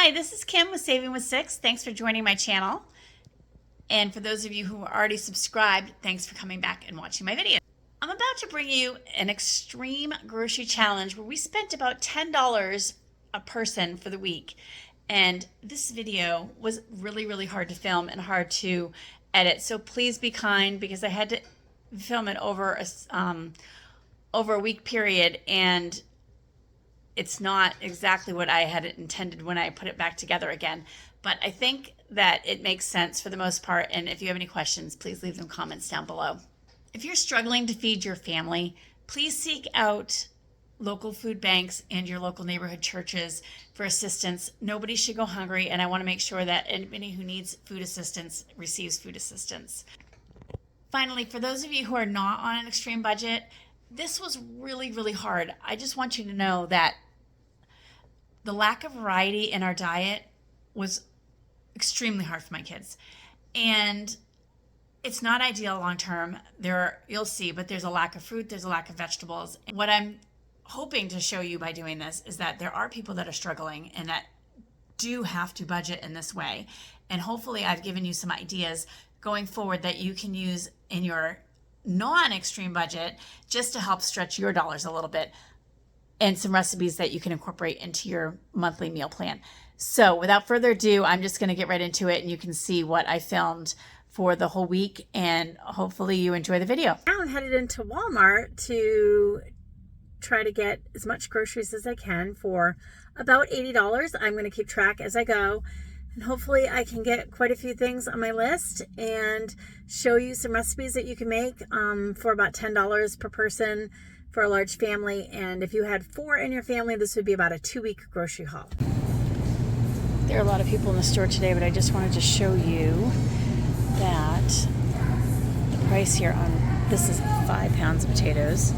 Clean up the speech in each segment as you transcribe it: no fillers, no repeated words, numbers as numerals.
Hi, this is Kim with Saving with Six. Thanks for joining my channel. And for those of you who are already subscribed, thanks for coming back and watching my video. I'm about to bring you an extreme grocery challenge where we spent about $10 a person for the week. And this video was really hard to film and hard to edit. So please be kind because I had to film it over a week period, and it's not exactly what I had intended when I put it back together again. But I think that it makes sense for the most part. And if you have any questions, please leave them comments down below. If you're struggling to feed your family, please seek out local food banks and your local neighborhood churches for assistance. Nobody should go hungry, and I want to make sure that anybody who needs food assistance receives food assistance. Finally, for those of you who are not on an extreme budget, this was really hard. I just want you to know that the lack of variety in our diet was extremely hard for my kids. And it's not ideal long term. You'll see, but there's a lack of fruit, there's a lack of vegetables. And what I'm hoping to show you by doing this is that there are people that are struggling and that do have to budget in this way. And hopefully I've given you some ideas going forward that you can use in your non-extreme budget just to help stretch your dollars a little bit, and some recipes that you can incorporate into your monthly meal plan. So without further ado, I'm just going to get right into it, and you can see what I filmed for the whole week, and hopefully you enjoy the video. Now I'm headed into Walmart to try to get as much groceries as I can for about $80. I'm going to keep track as I go, and hopefully I can get quite a few things on my list and show you some recipes that you can make for about $10 per person for a large family. And if you had 4 in your family, this would be about a 2-week grocery haul. There are a lot of people in the store today, but I just wanted to show you that the price here on this is 5 pounds of potatoes.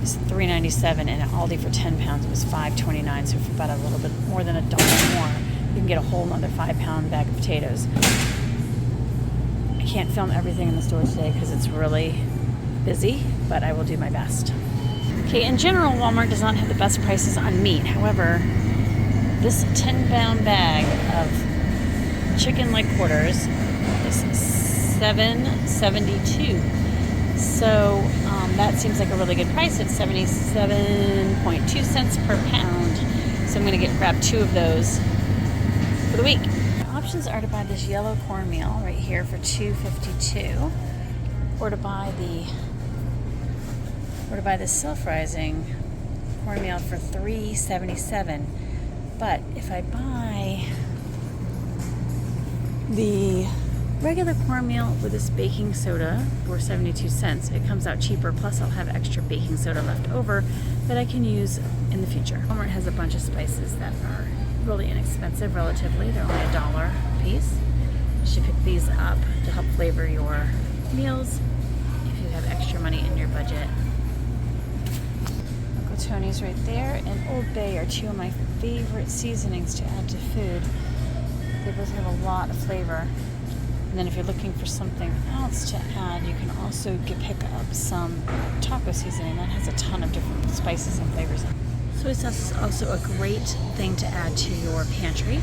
It's $3.97, and at Aldi for 10 pounds it was $5.29. So for about a little bit more than $1 more, you can get a whole another 5-pound bag of potatoes. I can't film everything in the store today because it's really busy, but I will do my best. Okay, in general, Walmart does not have the best prices on meat. However, this 10-pound bag of chicken leg quarters is $7.72. So that seems like a really good price. It's 77.2 cents per pound. So I'm going to grab 2 of those for the week. The options are to buy this yellow cornmeal right here for $2.52, or to buy the self-rising cornmeal for $3.77. But if I buy the regular cornmeal with this baking soda for 72 cents, it comes out cheaper. Plus I'll have extra baking soda left over that I can use in the future. Walmart has a bunch of spices that are really inexpensive relatively. They're only $1 a piece. You should pick these up to help flavor your meals if you have extra money in your budget. Uncle Tony's right there, and Old Bay are 2 of my favorite seasonings to add to food. They both have a lot of flavor. And then if you're looking for something else to add, you can also pick up some taco seasoning. That has a ton of different spices and flavors. Soy sauce is also a great thing to add to your pantry.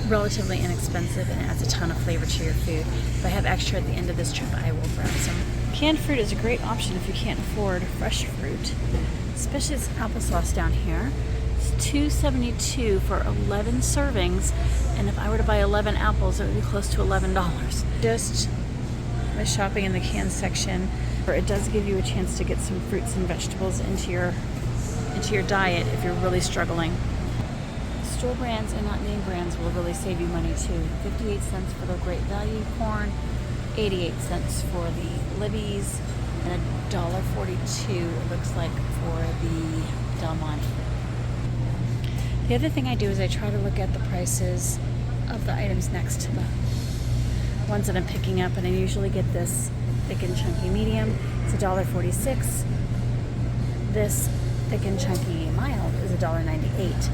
Relatively inexpensive and adds a ton of flavor to your food. If I have extra at the end of this trip, I will grab some. Canned fruit is a great option if you can't afford fresh fruit, especially this applesauce down here. It's $2.72 for 11 servings, and if I were to buy 11 apples, it would be close to $11. Just by shopping in the canned section, it does give you a chance to get some fruits and vegetables into your diet if you're really struggling. Store brands and not name brands will really save you money too. 58 cents for the Great Value corn, 88 cents for the Libby's, and $1.42 it looks like for the Del Monte. The other thing I do is I try to look at the prices of the items next to the ones that I'm picking up, and I usually get this thick and chunky medium. It's $1.46. This thick and chunky mild is $1.98.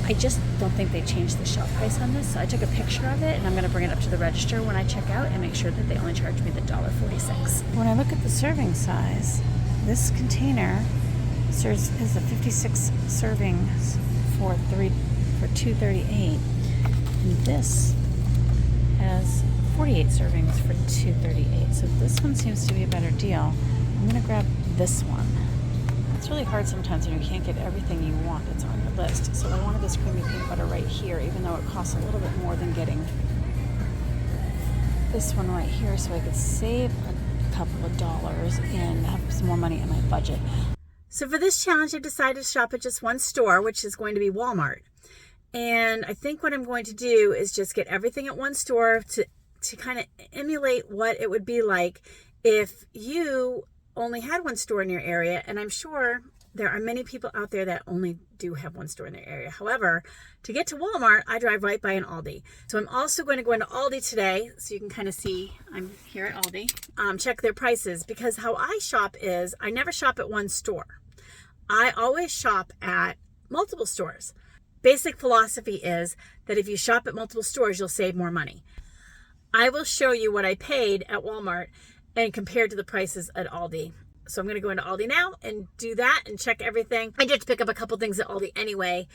I just don't think they changed the shelf price on this, so I took a picture of it and I'm going to bring it up to the register when I check out and make sure that they only charge me the $1.46. When I look at the serving size, this container is a 56 servings for for $2.38. And this has 48 servings for $2.38. So this one seems to be a better deal. I'm gonna grab this one. It's really hard sometimes when you can't get everything you want that's on your list. So I wanted this creamy peanut butter right here, even though it costs a little bit more than getting this one right here, so I could save a couple of dollars and have some more money in my budget. So for this challenge, I decided to shop at just one store, which is going to be Walmart. And I think what I'm going to do is just get everything at one store to kind of emulate what it would be like if you only had one store in your area. And I'm sure there are many people out there that only do have one store in their area. However, to get to Walmart, I drive right by an Aldi. So I'm also going to go into Aldi today, so you can kind of see I'm here at Aldi. Check their prices, because how I shop is I never shop at one store. I always shop at multiple stores. Basic philosophy is that if you shop at multiple stores, you'll save more money. I will show you what I paid at Walmart and compared to the prices at Aldi. So I'm going to go into Aldi now and do that and check everything. I did pick up a couple things at Aldi anyway.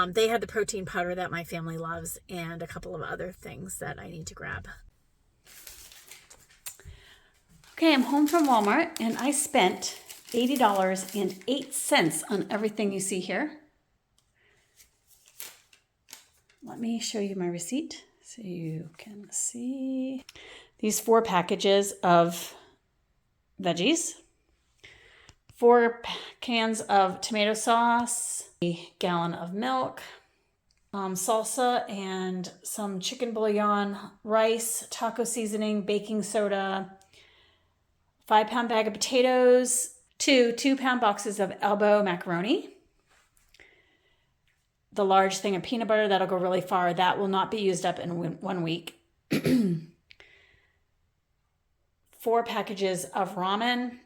They had the protein powder that my family loves and a couple of other things that I need to grab. Okay, I'm home from Walmart and I spent $80.08 on everything you see here. Let me show you my receipt so you can see. These 4 packages of veggies, 4 cans of tomato sauce, a gallon of milk, salsa and some chicken bouillon, rice, taco seasoning, baking soda, 5-pound bag of potatoes, 2 2-pound boxes of elbow macaroni, the large thing of peanut butter that'll go really far. That will not be used up in 1 week. 4 packages of ramen,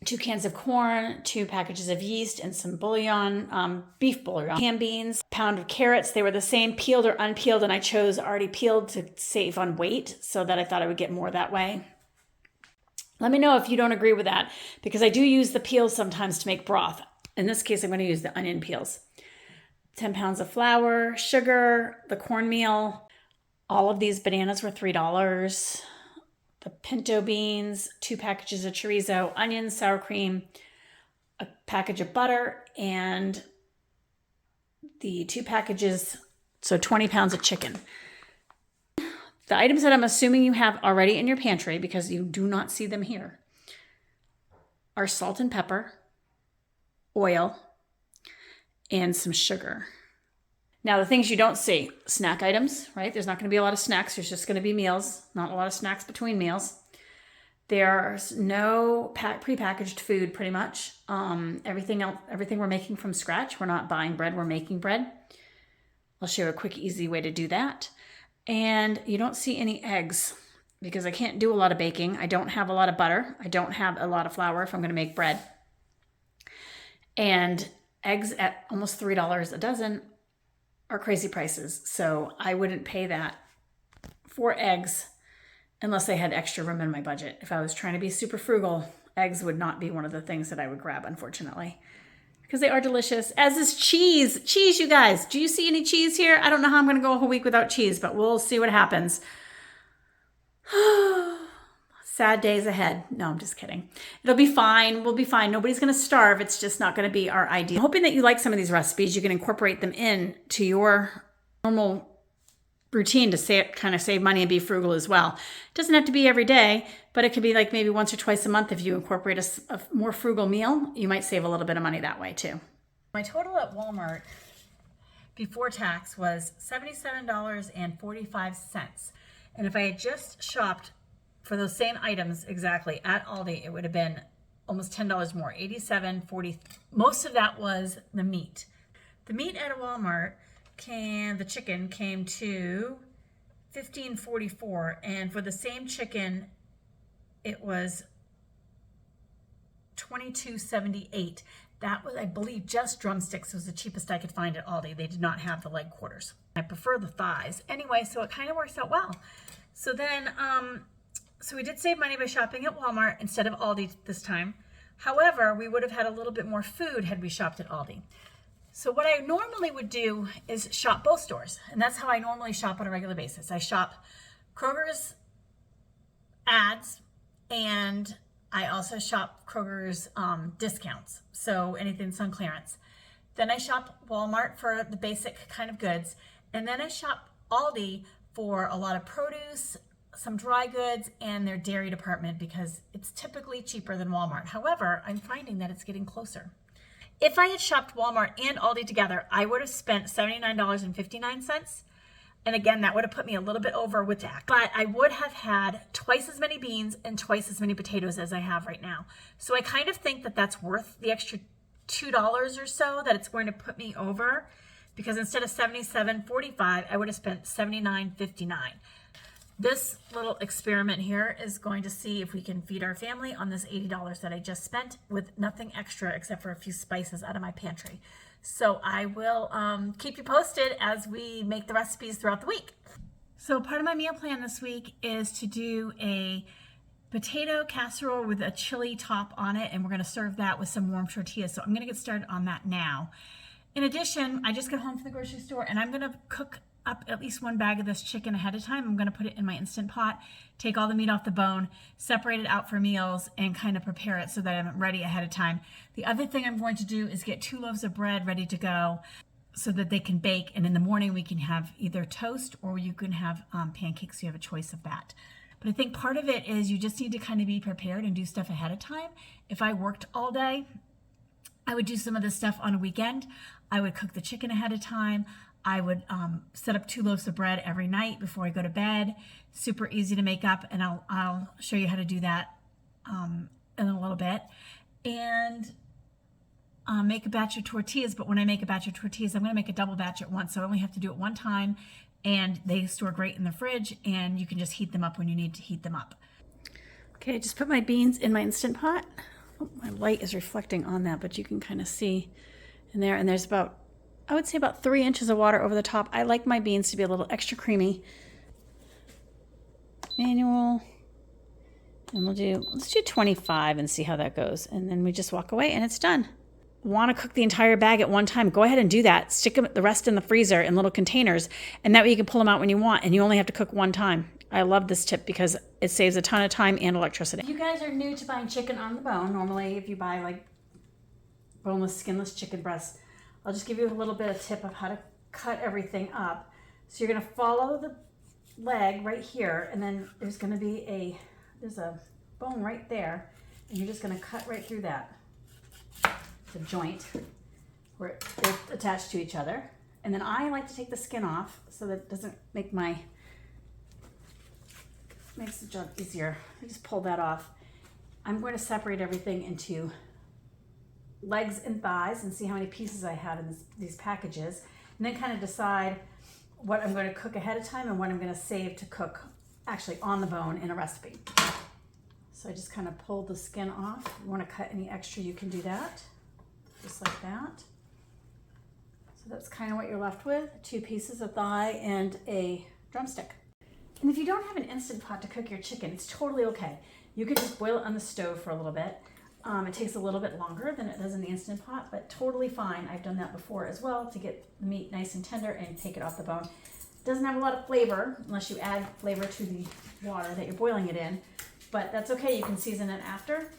2 cans of corn, 2 packages of yeast, and some bouillon, beef bouillon, canned beans, pound of carrots. They were the same, peeled or unpeeled, and I chose already peeled to save on weight, so that I thought I would get more that way. Let me know if you don't agree with that, because I do use the peels sometimes to make broth. In this case, I'm going to use the onion peels. 10 pounds of flour, sugar, the cornmeal. All of these bananas were $3. The pinto beans, 2 packages of chorizo, onions, sour cream, a package of butter, and the 2 packages, so 20 pounds of chicken. The items that I'm assuming you have already in your pantry, because you do not see them here, are salt and pepper, oil, and some sugar. Now, the things you don't see, snack items, right? There's not going to be a lot of snacks. There's just going to be meals, not a lot of snacks between meals. There's no prepackaged food, pretty much. Everything we're making from scratch. We're not buying bread, we're making bread. I'll show you a quick, easy way to do that. And you don't see any eggs, because I can't do a lot of baking. I don't have a lot of butter. I don't have a lot of flour if I'm going to make bread. And eggs at almost $3 a dozen are crazy prices. So I wouldn't pay that for eggs unless I had extra room in my budget. If I was trying to be super frugal, eggs would not be one of the things that I would grab, unfortunately, because they are delicious, as is cheese. Cheese, you guys. Do you see any cheese here? I don't know how I'm going to go a whole week without cheese, but we'll see what happens. Sad days ahead. No, I'm just kidding. It'll be fine. We'll be fine. Nobody's going to starve. It's just not going to be our ideal. I'm hoping that you like some of these recipes. You can incorporate them in to your normal routine to kind of save money and be frugal as well. It doesn't have to be every day, but it could be like maybe once or twice a month. If you incorporate a more frugal meal, you might save a little bit of money that way too. My total at Walmart before tax was $77.45. And if I had just shopped for those same items exactly at Aldi, it would have been almost $10 more, $87.40. Most of that was the meat. The meat at Walmart the chicken came to $15.44, and for the same chicken, it was $22.78. That was, I believe, just drumsticks was the cheapest I could find at Aldi. They did not have the leg quarters. I prefer the thighs. Anyway, so it kind of works out well. So then, so we did save money by shopping at Walmart instead of Aldi this time. However, we would have had a little bit more food had we shopped at Aldi. So what I normally would do is shop both stores, and that's how I normally shop on a regular basis. I shop Kroger's ads, and I also shop Kroger's discounts, so anything's on clearance. Then I shop Walmart for the basic kind of goods, and then I shop Aldi for a lot of produce, some dry goods, and their dairy department because it's typically cheaper than Walmart. However, I'm finding that it's getting closer. If I had shopped Walmart and Aldi together, I would have spent $79.59. And again, that would have put me a little bit over with tax. But I would have had twice as many beans and twice as many potatoes as I have right now. So I kind of think that that's worth the extra $2 or so that it's going to put me over, because instead of $77.45, I would have spent $79.59. This little experiment here is going to see if we can feed our family on this $80 that I just spent with nothing extra except for a few spices out of my pantry. So I will keep you posted as we make the recipes throughout the week. So part of my meal plan this week is to do a potato casserole with a chili top on it, and we're going to serve that with some warm tortillas. So I'm going to get started on that now. In addition, I just got home from the grocery store, and I'm going to cook up at least one bag of this chicken ahead of time. I'm going to put it in my Instant Pot, take all the meat off the bone, separate it out for meals, and kind of prepare it so that I'm ready ahead of time. The other thing I'm going to do is get 2 loaves of bread ready to go so that they can bake, and in the morning we can have either toast or you can have pancakes, so you have a choice of that. But I think part of it is you just need to kind of be prepared and do stuff ahead of time. If I worked all day, I would do some of this stuff on a weekend. I would cook the chicken ahead of time. I would set up 2 loaves of bread every night before I go to bed. Super easy to make up, and I'll show you how to do that in a little bit. And make a batch of tortillas, but when I make a batch of tortillas, I'm going to make a double batch at once, so I only have to do it one time, and they store great in the fridge, and you can just heat them up when you need to heat them up. Okay, I just put my beans in my Instant Pot. Oh, my light is reflecting on that, but you can kind of see in there, and there's about, I would say about 3 inches of water over the top. I like my beans to be a little extra creamy. Manual. And let's do 25 and see how that goes. And then we just walk away and it's done. Want to cook the entire bag at one time? Go ahead and do that. Stick the rest in the freezer in little containers, and that way you can pull them out when you want, and you only have to cook one time. I love this tip because it saves a ton of time and electricity. If you guys are new to buying chicken on the bone, normally if you buy like boneless, skinless chicken breasts, I'll just give you a little bit of tip of how to cut everything up. So you're going to follow the leg right here, and then there's going to be there's a bone right there, and you're just going to cut right through that. The joint where they're attached to each other. And then I like to take the skin off so that it doesn't makes the job easier. I just pull that off. I'm going to separate everything into legs and thighs and see how many pieces I have in these packages, and then kind of decide what I'm going to cook ahead of time and what I'm going to save to cook actually on the bone in a recipe. So I just kind of pull the skin off. If you want to cut any extra, you can do that. Just like that. So that's kind of what you're left with, 2 pieces of thigh and a drumstick. And if you don't have an Instant Pot to cook your chicken, it's totally okay. You could just boil it on the stove for a little bit. It takes a little bit longer than it does in the Instant Pot, but totally fine. I've done that before as well to get the meat nice and tender and take it off the bone. It doesn't have a lot of flavor unless you add flavor to the water that you're boiling it in, but that's okay. You can season it after.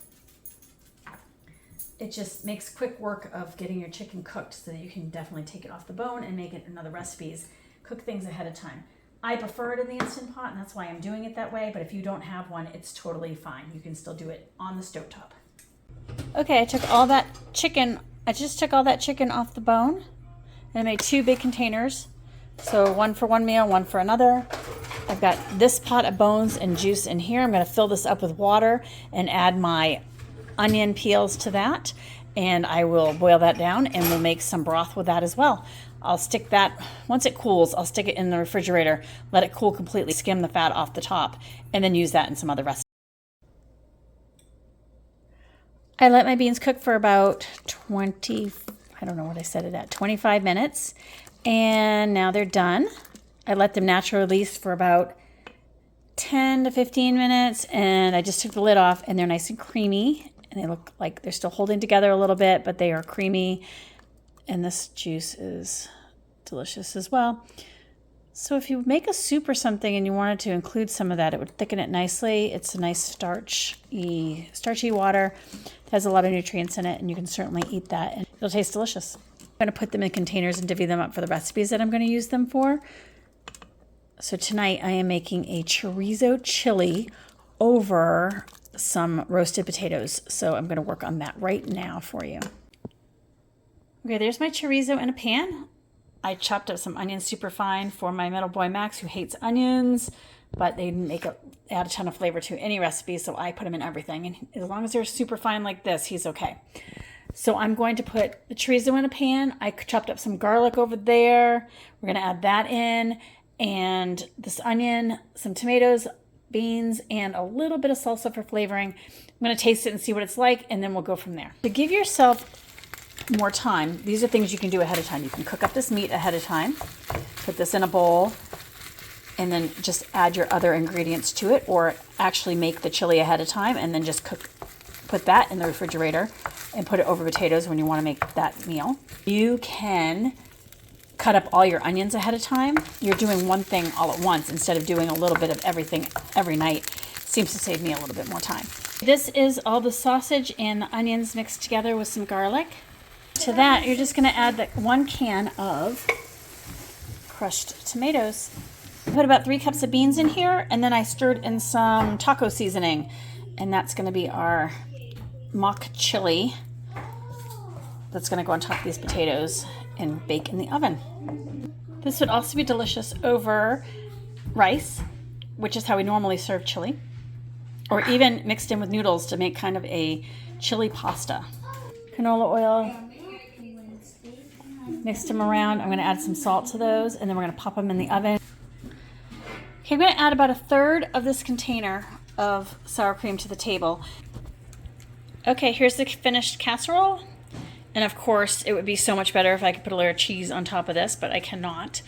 It just makes quick work of getting your chicken cooked so that you can definitely take it off the bone and make it in other recipes. Cook things ahead of time. I prefer it in the Instant Pot, and that's why I'm doing it that way, but if you don't have one, it's totally fine. You can still do it on the stovetop. Okay, I just took all that chicken off the bone, and I made 2 big containers. So one for one meal, one for another. I've got this pot of bones and juice in here. I'm going to fill this up with water and add my onion peels to that, and I will boil that down and we'll make some broth with that as well. I'll stick that, once it cools, I'll stick it in the refrigerator, let it cool completely, skim the fat off the top, and then use that in some other recipes. I let my beans cook for about 25 minutes, and now they're done. I let them naturally release for about 10 to 15 minutes, and I just took the lid off, and they're nice and creamy. And they look like they're still holding together a little bit, but they are creamy. And this juice is delicious as well. So if you make a soup or something and you wanted to include some of that, it would thicken it nicely. It's a nice starchy water. It has a lot of nutrients in it, and you can certainly eat that, and it'll taste delicious. I'm going to put them in containers and divvy them up for the recipes that I'm going to use them for. So tonight I am making a chorizo chili over some roasted potatoes. So I'm going to work on that right now for you. Okay, there's my chorizo in a pan. I chopped up some onions super fine for my middle boy Max, who hates onions, but they add a ton of flavor to any recipe, so I put them in everything. And as long as they're super fine like this, he's okay. So I'm going to put the chorizo in a pan. I chopped up some garlic over there. We're going to add that in, and this onion, some tomatoes, beans, and a little bit of salsa for flavoring. I'm going to taste it and see what it's like, and then we'll go from there. To give yourself more time, these are things you can do ahead of time. You can cook up this meat ahead of time, put this in a bowl, and then just add your other ingredients to it, or actually make the chili ahead of time and then just put that in the refrigerator and put it over potatoes when you want to make that meal. You can cut up all your onions ahead of time. You're doing one thing all at once instead of doing a little bit of everything every night. Seems to save me a little bit more time. This is all the sausage and the onions mixed together with some garlic. To that, you're just going to add 1 can of crushed tomatoes. I put about 3 cups of beans in here, and then I stirred in some taco seasoning, and that's going to be our mock chili that's going to go on top of these potatoes and bake in the oven. This would also be delicious over rice, which is how we normally serve chili, or even mixed in with noodles to make kind of a chili pasta. Canola oil. Mix them around. I'm going to add some salt to those, and then we're going to pop them in the oven. Okay, I'm going to add about 1/3 of this container of sour cream to the table. Okay, here's the finished casserole. And of course, it would be so much better if I could put a layer of cheese on top of this, but I cannot.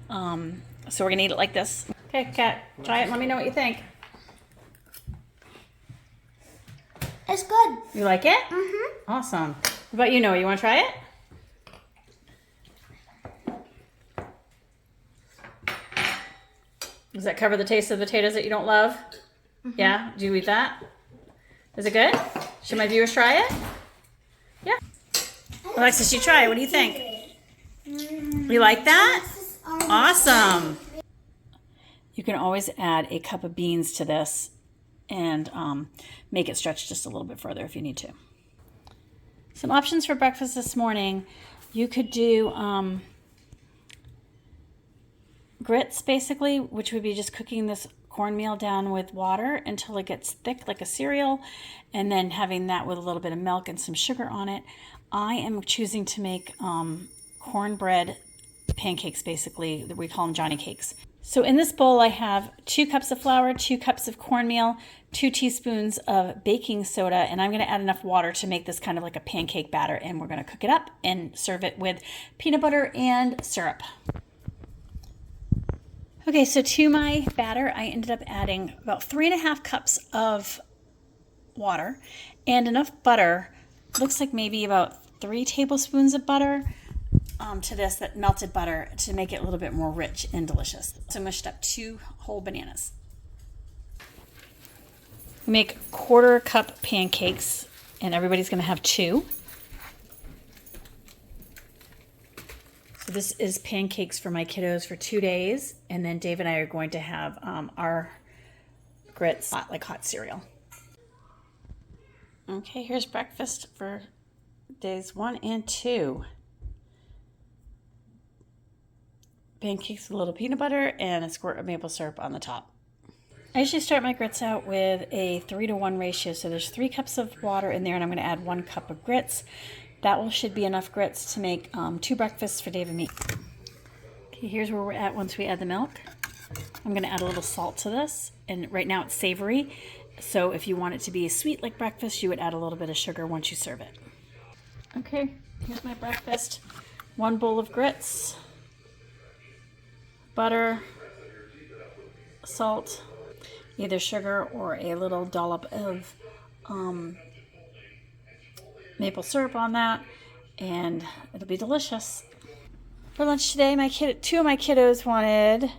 So we're going to eat it like this. Okay, Kat, try it and let me know what you think. It's good. You like it? Mm-hmm. Awesome. What about you, Noah? You want to try it? Does that cover the taste of the potatoes that you don't love? Mm-hmm. Yeah? Do you eat that? Is it good? Should my viewers try it? Yeah. Alexis, you try it. What do you think? You like that? Awesome. You can always add a cup of beans to this and make it stretch just a little bit further if you need to. Some options for breakfast this morning. You could do grits, basically, which would be just cooking this cornmeal down with water until it gets thick like a cereal, and then having that with a little bit of milk and some sugar on it. I am choosing to make cornbread pancakes, basically. We call them Johnny cakes. So in this bowl, I have 2 cups of flour, 2 cups of cornmeal, 2 teaspoons of baking soda, and I'm going to add enough water to make this kind of like a pancake batter, and we're going to cook it up and serve it with peanut butter and syrup. Okay, so to my batter, I ended up adding about 3.5 cups of water and enough butter. Looks like maybe about 3 tablespoons of butter to this, that melted butter, to make it a little bit more rich and delicious. So I mushed up 2 whole bananas. Make 1/4 cup pancakes, and everybody's going to have 2. So this is pancakes for my kiddos for 2 days, and then Dave and I are going to have our grits, like hot cereal. Okay, here's breakfast for days 1 and 2. Pancakes with a little peanut butter and a squirt of maple syrup on the top. I usually start my grits out with a 3-to-1 ratio. So there's 3 cups of water in there, and I'm going to add 1 cup of grits. That should be enough grits to make 2 breakfasts for Dave and me. Okay, here's where we're at once we add the milk. I'm going to add a little salt to this, and right now it's savory. So if you want it to be sweet like breakfast, you would add a little bit of sugar once you serve it. Okay, here's my breakfast. 1 bowl of grits, butter, salt, either sugar or a little dollop of maple syrup on that, and it'll be delicious. For lunch today, two of my kiddos wanted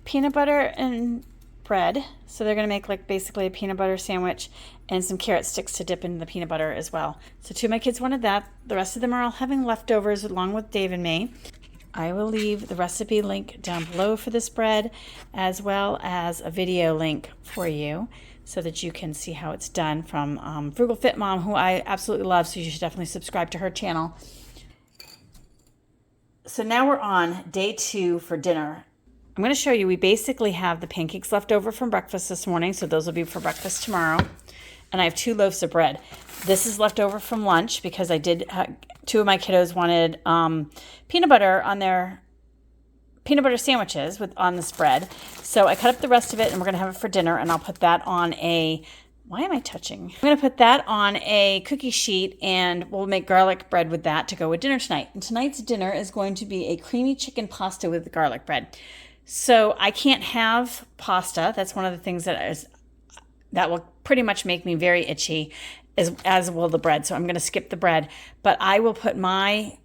peanut butter and bread. So they're going to make like basically a peanut butter sandwich and some carrot sticks to dip into the peanut butter as well. So two of my kids wanted that. The rest of them are all having leftovers along with Dave and me. I will leave the recipe link down below for this bread, as well as a video link for you so that you can see how it's done from Frugal Fit Mom, who I absolutely love, so you should definitely subscribe to her channel. So now we're on day 2 for dinner. I'm going to show you, we basically have the pancakes left over from breakfast this morning, so those will be for breakfast tomorrow. And I have 2 loaves of bread. This is left over from lunch because I did, 2 of my kiddos wanted peanut butter on their peanut butter sandwiches on this bread. So I cut up the rest of it and we're going to have it for dinner, and I'll put that on why am I touching? I'm going to put that on a cookie sheet and we'll make garlic bread with that to go with dinner tonight. And tonight's dinner is going to be a creamy chicken pasta with garlic bread. So I can't have pasta. That's one of the things that will pretty much make me very itchy, as will the bread. So I'm going to skip the bread, but I will put my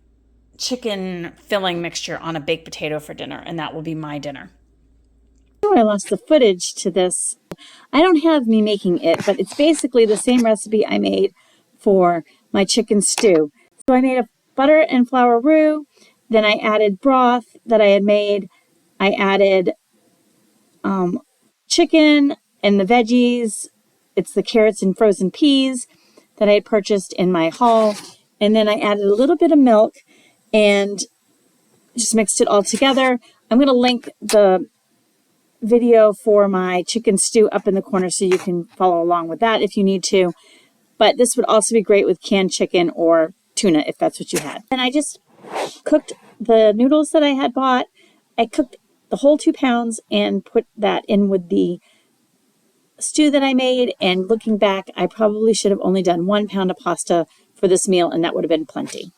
chicken filling mixture on a baked potato for dinner, and that will be my dinner. I lost the footage to this. I don't have me making it, but it's basically the same recipe I made for my chicken stew. So I made a butter and flour roux, then I added broth that I had made. I added chicken and the veggies. It's the carrots and frozen peas that I had purchased in my haul. And then I added a little bit of milk and just mixed it all together. I'm going to link the video for my chicken stew up in the corner so you can follow along with that if you need to. But this would also be great with canned chicken or tuna if that's what you had. And I just cooked the noodles that I had bought. I cooked the whole 2 pounds and put that in with the stew that I made. And looking back, I probably should have only done 1 pound of pasta for this meal, and that would have been plenty.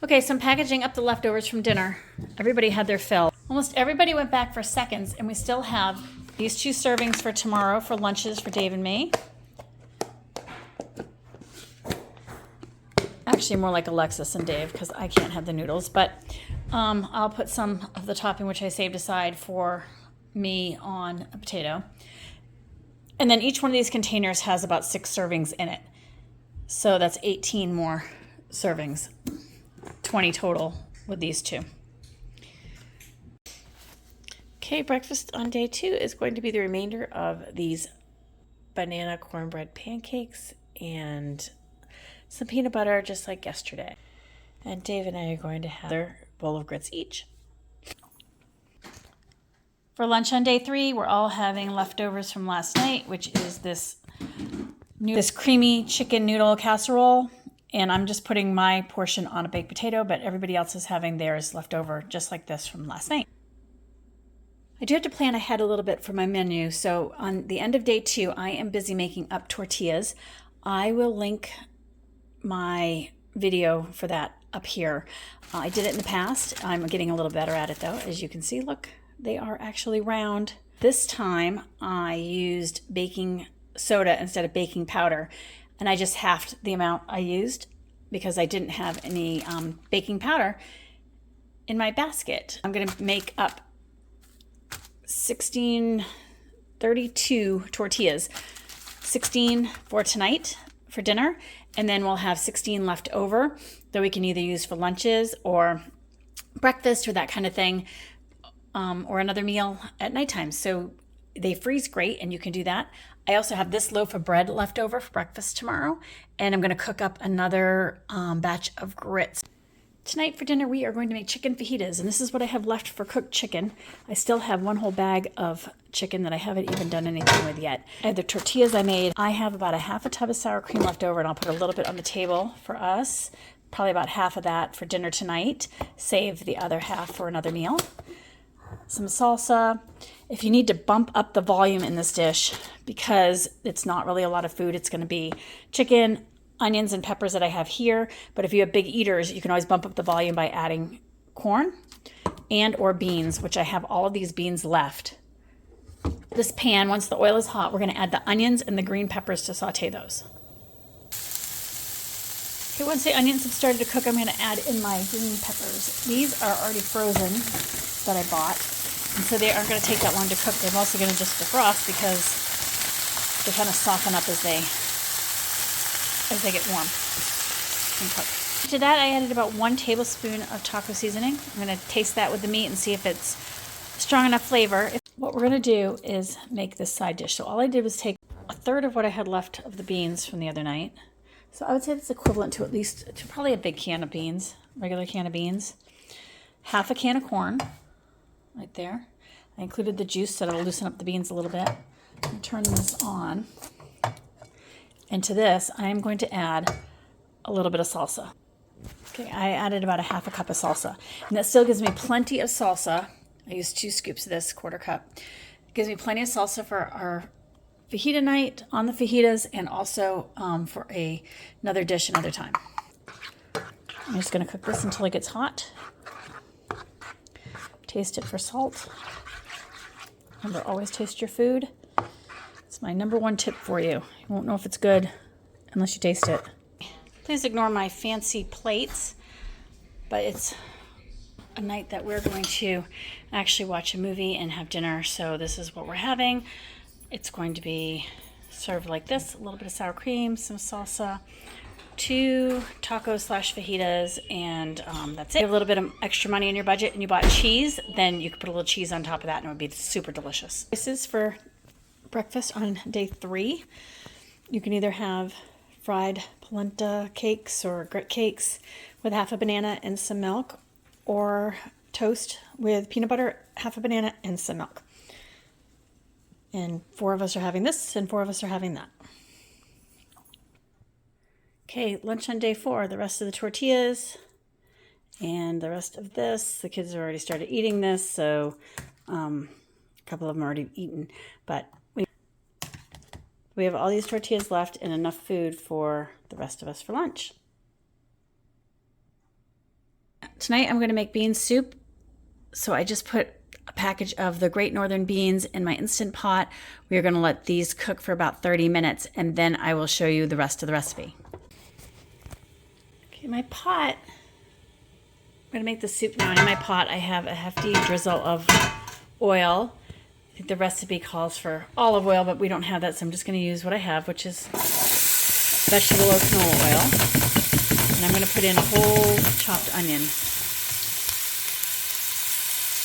Okay, so I'm packaging up the leftovers from dinner. Everybody had their fill. Almost everybody went back for seconds, and we still have these 2 servings for tomorrow for lunches for Dave and me. Actually, more like Alexis and Dave because I can't have the noodles, but I'll put some of the topping, which I saved aside for me, on a potato. And then each one of these containers has about 6 servings in it. So that's 18 more servings, 20 total with these 2. Okay, breakfast on day 2 is going to be the remainder of these banana cornbread pancakes and some peanut butter, just like yesterday. And Dave and I are going to have their bowl of grits each. For lunch on day 3, we're all having leftovers from last night, which is this creamy chicken noodle casserole. And I'm just putting my portion on a baked potato, but everybody else is having theirs left over, just like this from last night. I do have to plan ahead a little bit for my menu. So on the end of day 2, I am busy making up tortillas. I will link my video for that up here. I did it in the past. I'm getting a little better at it though. As you can see, look, they are actually round. This time I used baking soda instead of baking powder, and I just halved the amount I used because I didn't have any baking powder in my basket. I'm going to make up 32 tortillas, 16 for tonight for dinner, and then we'll have 16 left over that we can either use for lunches or breakfast or that kind of thing, or another meal at nighttime. So they freeze great, and you can do that. I also have this loaf of bread left over for breakfast tomorrow, and I'm going to cook up another batch of grits. Tonight for dinner, we are going to make chicken fajitas, and this is what I have left for cooked chicken. I still have 1 whole bag of chicken that I haven't even done anything with yet. I have the tortillas I made. I have about a half a tub of sour cream left over, and I'll put a little bit on the table for us. Probably about half of that for dinner tonight. Save the other half for another meal. Some salsa. If you need to bump up the volume in this dish, because it's not really a lot of food, it's going to be chicken, onions, and peppers that I have here. But if you have big eaters, you can always bump up the volume by adding corn and or beans, which I have all of these beans left. This pan, once the oil is hot, we're going to add the onions and the green peppers to saute those. Okay, once the onions have started to cook, I'm going to add in my green peppers. These are already frozen that I bought, and so they aren't going to take that long to cook. They're also going to just defrost because they kind of soften up as they get warm and cook. To that, I added about 1 tablespoon of taco seasoning. I'm going to taste that with the meat and see if it's strong enough flavor. What we're going to do is make this side dish. So all I did was take 1/3 of what I had left of the beans from the other night. So I would say that's equivalent to probably a big can of beans, regular can of beans. 1/2 a can of corn, right there. I included the juice so it'll loosen up the beans a little bit. And turn this on. And to this, I am going to add a little bit of salsa. Okay, I added about 1/2 cup of salsa. And that still gives me plenty of salsa. I used 2 scoops of this, 1/4 cup. It gives me plenty of salsa for our fajita night on the fajitas, and also for another dish another time. I'm just going to cook this until it gets hot. Taste it for salt. Remember, always taste your food. It's my #1 tip for you. You won't know if it's good unless you taste it. Please ignore my fancy plates, but it's a night that we're going to actually watch a movie and have dinner, so this is what we're having. It's going to be served like this: a little bit of sour cream, some salsa, 2 tacos/fajitas, and that's it. If you have a little bit of extra money in your budget and you bought cheese, then you could put a little cheese on top of that and it would be super delicious. This is for breakfast on day 3. You can either have fried polenta cakes or grit cakes with 1/2 a banana and some milk, or toast with peanut butter, 1/2 a banana, and some milk. And 4 of us are having this, and 4 of us are having that. Okay, lunch on day 4. The rest of the tortillas and the rest of this. The kids have already started eating this, so a couple of them already eaten. But we have all these tortillas left and enough food for the rest of us for lunch. Tonight I'm going to make bean soup. So I just put a package of the Great Northern beans in my Instant Pot. We are going to let these cook for about 30 minutes, and then I will show you the rest of the recipe. Okay, my pot, I'm going to make the soup now. In my pot I have a hefty drizzle of oil. I think the recipe calls for olive oil, but we don't have that, so I'm just going to use what I have, which is vegetable or canola oil. And I'm going to put in a whole chopped onion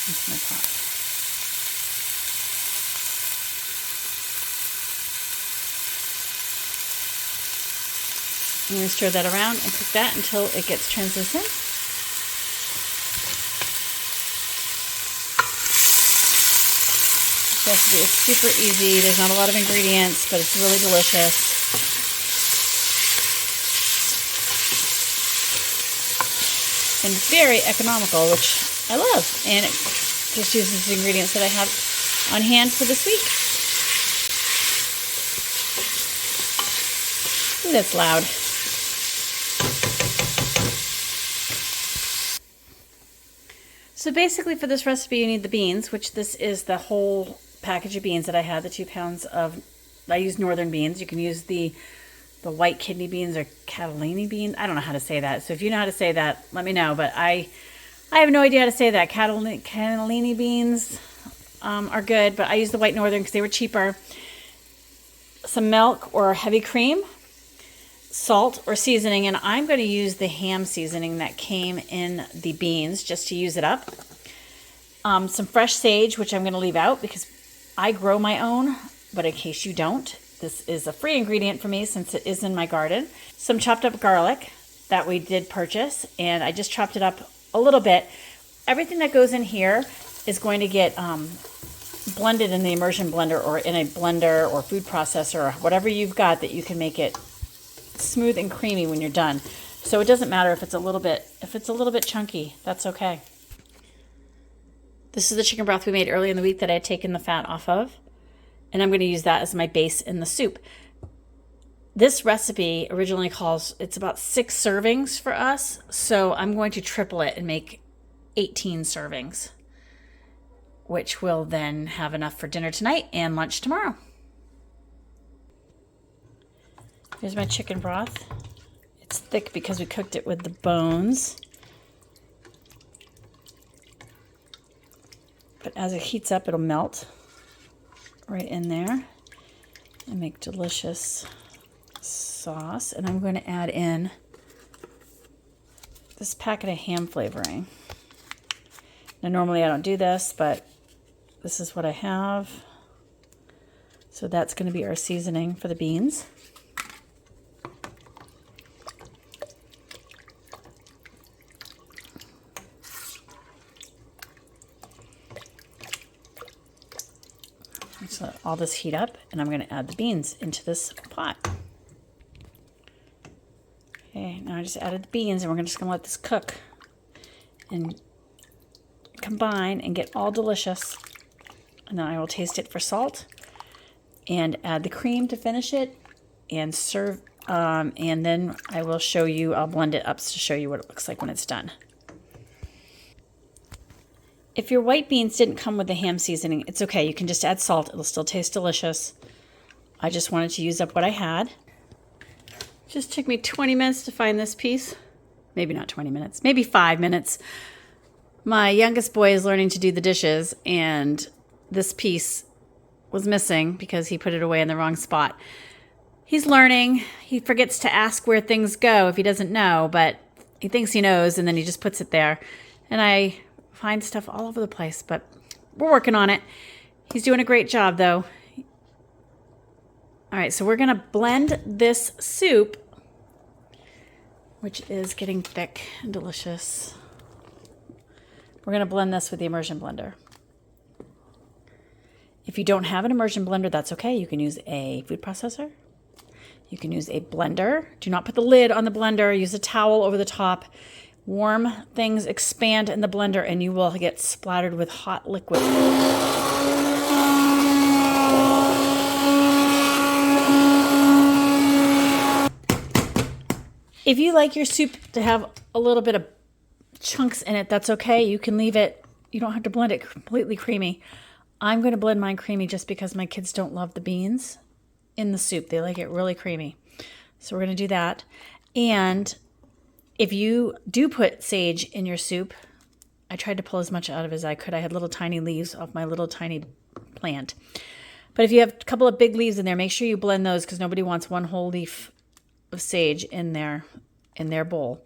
into my pot. I'm going to stir that around and cook that until it gets translucent. This recipe is super easy. There's not a lot of ingredients, but it's really delicious. And very economical, which I love. And it just uses the ingredients that I have on hand for this week. Ooh, that's loud. So basically for this recipe you need the beans, which this is the whole package of beans that I had, the 2 pounds of, I use northern beans. You can use the white kidney beans or Catalini beans. I don't know how to say that. So if you know how to say that, let me know. But I have no idea how to say that. Catalini beans are good, but I use the white northern because they were cheaper. Some milk or heavy cream, salt or seasoning, and I'm going to use the ham seasoning that came in the beans just to use it up. Some fresh sage, which I'm going to leave out because I grow my own, but in case you don't, this is a free ingredient for me since it is in my garden. Some chopped up garlic that we did purchase, and I just chopped it up a little bit. Everything that goes in here is going to get blended in the immersion blender or in a blender or food processor or whatever you've got that you can make it smooth and creamy when you're done. So it doesn't matter if it's a little bit chunky, that's okay. This is the chicken broth we made earlier in the week that I had taken the fat off of, and I'm going to use that as my base in the soup. This recipe originally calls, it's about 6 servings for us, so I'm going to triple it and make 18 servings, which will then have enough for dinner tonight and lunch tomorrow. Here's my chicken broth. It's thick because we cooked it with the bones. But as it heats up, it'll melt right in there and make delicious sauce. And I'm going to add in this packet of ham flavoring. Now, normally I don't do this, but this is what I have. So that's going to be our seasoning for the beans. Just let all this heat up, and I'm going to add the beans into this pot. Okay, now I just added the beans, and we're just going to let this cook and combine and get all delicious. And then I will taste it for salt and add the cream to finish it and serve. And then I will show you, I'll blend it up to show you what it looks like when it's done. If your white beans didn't come with the ham seasoning, it's okay. You can just add salt. It'll still taste delicious. I just wanted to use up what I had. Just took me 20 minutes to find this piece. Maybe not 20 minutes, maybe 5 minutes. My youngest boy is learning to do the dishes, and this piece was missing because he put it away in the wrong spot. He's learning. He forgets to ask where things go if he doesn't know, but he thinks he knows, and then he just puts it there. And I find stuff all over the place, but we're working on it. He's doing a great job, though. All right, so we're going to blend this soup, which is getting thick and delicious. We're going to blend this with the immersion blender. If you don't have an immersion blender, that's okay. You can use a food processor. You can use a blender. Do not put the lid on the blender. Use a towel over the top. Warm things expand in the blender, and you will get splattered with hot liquid. If you like your soup to have a little bit of chunks in it, that's okay. You can leave it. You don't have to blend it completely creamy. I'm going to blend mine creamy just because my kids don't love the beans in the soup. They like it really creamy. So we're going to do that. And if you do put sage in your soup, I tried to pull as much out of it as I could. I had little tiny leaves off my little tiny plant. But if you have a couple of big leaves in there, make sure you blend those because nobody wants one whole leaf of sage in their bowl.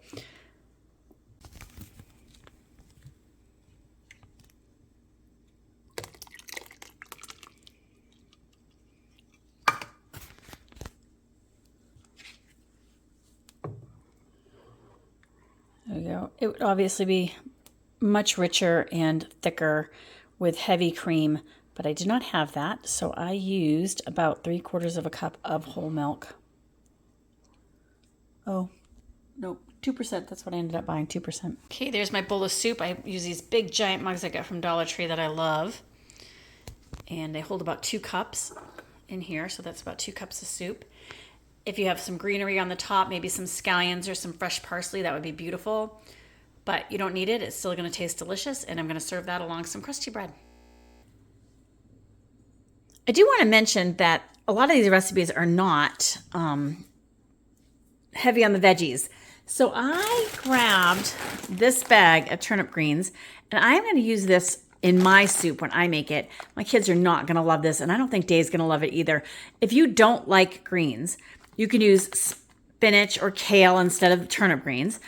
There we go. It would obviously be much richer and thicker with heavy cream, but I did not have that, so I used about 3/4 of a cup of whole milk. Oh, no, 2%. That's what I ended up buying, 2%. Okay, there's my bowl of soup. I use these big giant mugs I got from Dollar Tree that I love, and they hold about 2 cups in here, so that's about 2 cups of soup. If you have some greenery on the top, maybe some scallions or some fresh parsley, that would be beautiful. But you don't need it. It's still going to taste delicious, and I'm going to serve that along some crusty bread. I do want to mention that a lot of these recipes are not heavy on the veggies. So I grabbed this bag of turnip greens, and I'm going to use this in my soup when I make it. My kids are not going to love this, and I don't think Dave's going to love it either. If you don't like greens, you can use spinach or kale instead of turnip greens.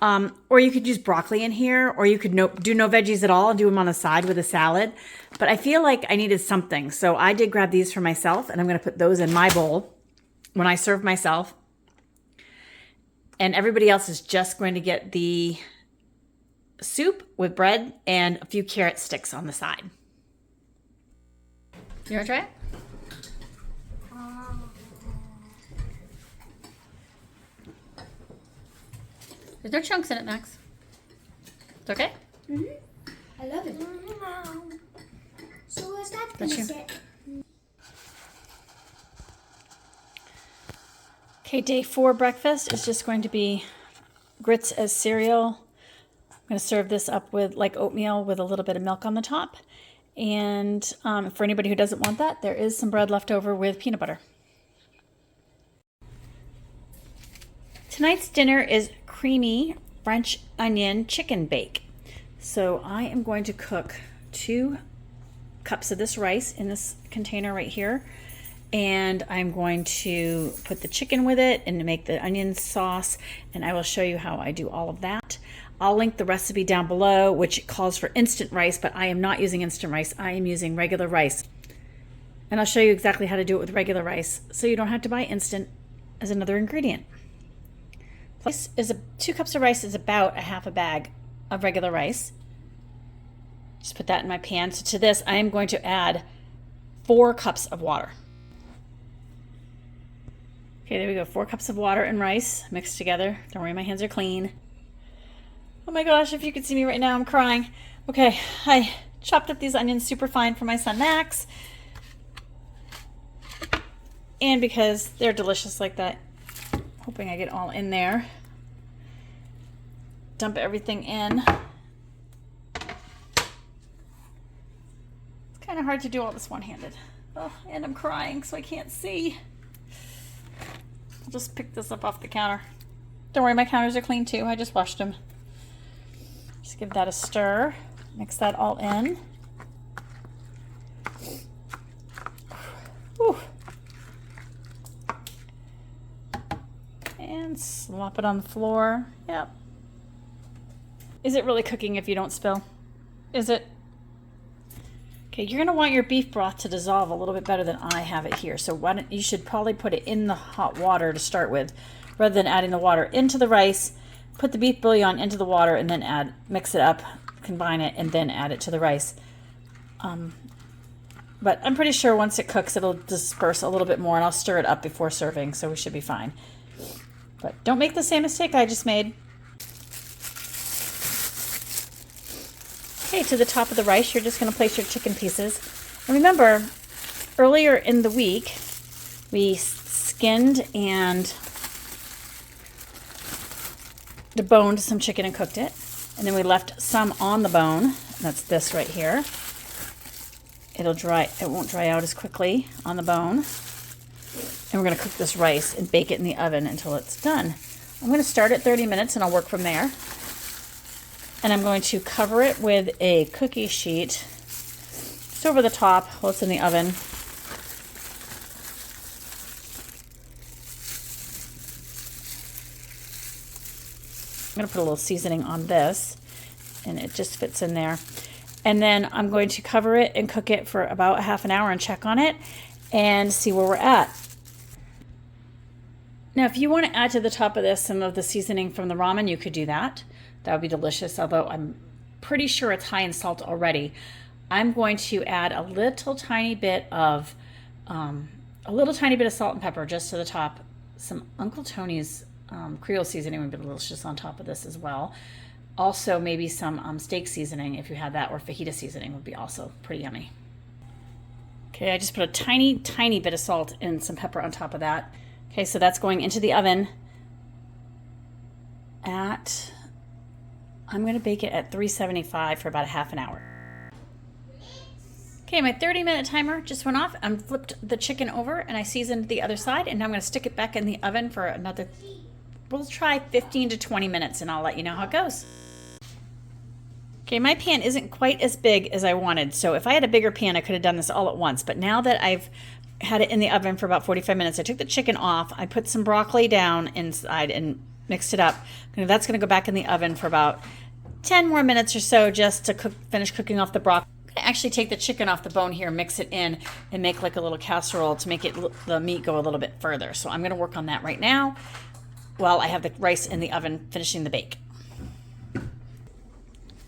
Or you could use broccoli in here, or you could do no veggies at all and do them on the side with a salad. But I feel like I needed something. So I did grab these for myself, and I'm going to put those in my bowl when I serve myself. And everybody else is just going to get the soup with bread and a few carrot sticks on the side. You want to try it? There's no chunks in it, Max. It's okay? I love it. So what's that gonna sit? Okay, day 4 breakfast is just going to be grits as cereal. I'm going to serve this up with like oatmeal with a little bit of milk on the top. And for anybody who doesn't want that, there is some bread left over with peanut butter. Tonight's dinner is creamy French onion chicken bake. So I am going to cook 2 cups of this rice in this container right here. And I'm going to put the chicken with it and make the onion sauce. And I will show you how I do all of that. I'll link the recipe down below, which calls for instant rice, but I am not using instant rice. I am using regular rice. And I'll show you exactly how to do it with regular rice, so you don't have to buy instant as another ingredient. 2 cups of rice is about a half a bag of regular rice. Just put that in my pan. So to this, I am going to add 4 cups of water. Okay, there we go. 4 cups of water and rice mixed together. Don't worry, my hands are clean. Oh my gosh, if you could see me right now, I'm crying. Okay, I chopped up these onions super fine for my son Max. And because they're delicious like that, hoping I get all in there. Dump everything in. It's kind of hard to do all this one-handed. Oh, and I'm crying so I can't see. I'll just pick this up off the counter. Don't worry, my counters are clean too. I just washed them. Just give that a stir. Mix that all in. Whew. And slop it on the floor. Yep. Is it really cooking if you don't spill? Is it? Okay, you're gonna want your beef broth to dissolve a little bit better than I have it here. So you should probably put it in the hot water to start with, rather than adding the water into the rice. Put the beef bouillon into the water and then mix it up, combine it, and then add it to the rice. But I'm pretty sure once it cooks, it'll disperse a little bit more, and I'll stir it up before serving, so we should be fine. But don't make the same mistake I just made. Okay, to the top of the rice, you're just going to place your chicken pieces. And remember, earlier in the week, we skinned and deboned some chicken and cooked it. And then we left some on the bone. That's this right here. It'll dry, it won't dry out as quickly on the bone. And we're going to cook this rice and bake it in the oven until it's done. I'm going to start at 30 minutes and I'll work from there. And I'm going to cover it with a cookie sheet just over the top while it's in the oven. I'm going to put a little seasoning on this, and it just fits in there. And then I'm going to cover it and cook it for about half an hour and check on it and see where we're at. Now, if you want to add to the top of this some of the seasoning from the ramen, you could do that. That would be delicious, although I'm pretty sure it's high in salt already. I'm going to add a little tiny bit of salt and pepper just to the top. Some Uncle Tony's Creole seasoning would be delicious on top of this as well. Also, maybe some steak seasoning if you had that, or fajita seasoning would be also pretty yummy. Okay, I just put a tiny, tiny bit of salt and some pepper on top of that. Okay, so that's going into the oven I'm going to bake it at 375 for about a half an hour. Okay, my 30-minute timer just went off. I flipped the chicken over and I seasoned the other side, and now I'm going to stick it back in the oven for another, we'll try 15 to 20 minutes and I'll let you know how it goes. Okay, my pan isn't quite as big as I wanted, so if I had a bigger pan, I could have done this all at once. But now that I've had it in the oven for about 45 minutes, I took the chicken off, I put some broccoli down inside and mixed it up. That's going to go back in the oven for about 10 more minutes or so just to finish cooking off the broccoli. I'm going to actually take the chicken off the bone here, mix it in, and make like a little casserole to make the meat go a little bit further. So I'm going to work on that right now while I have the rice in the oven finishing the bake.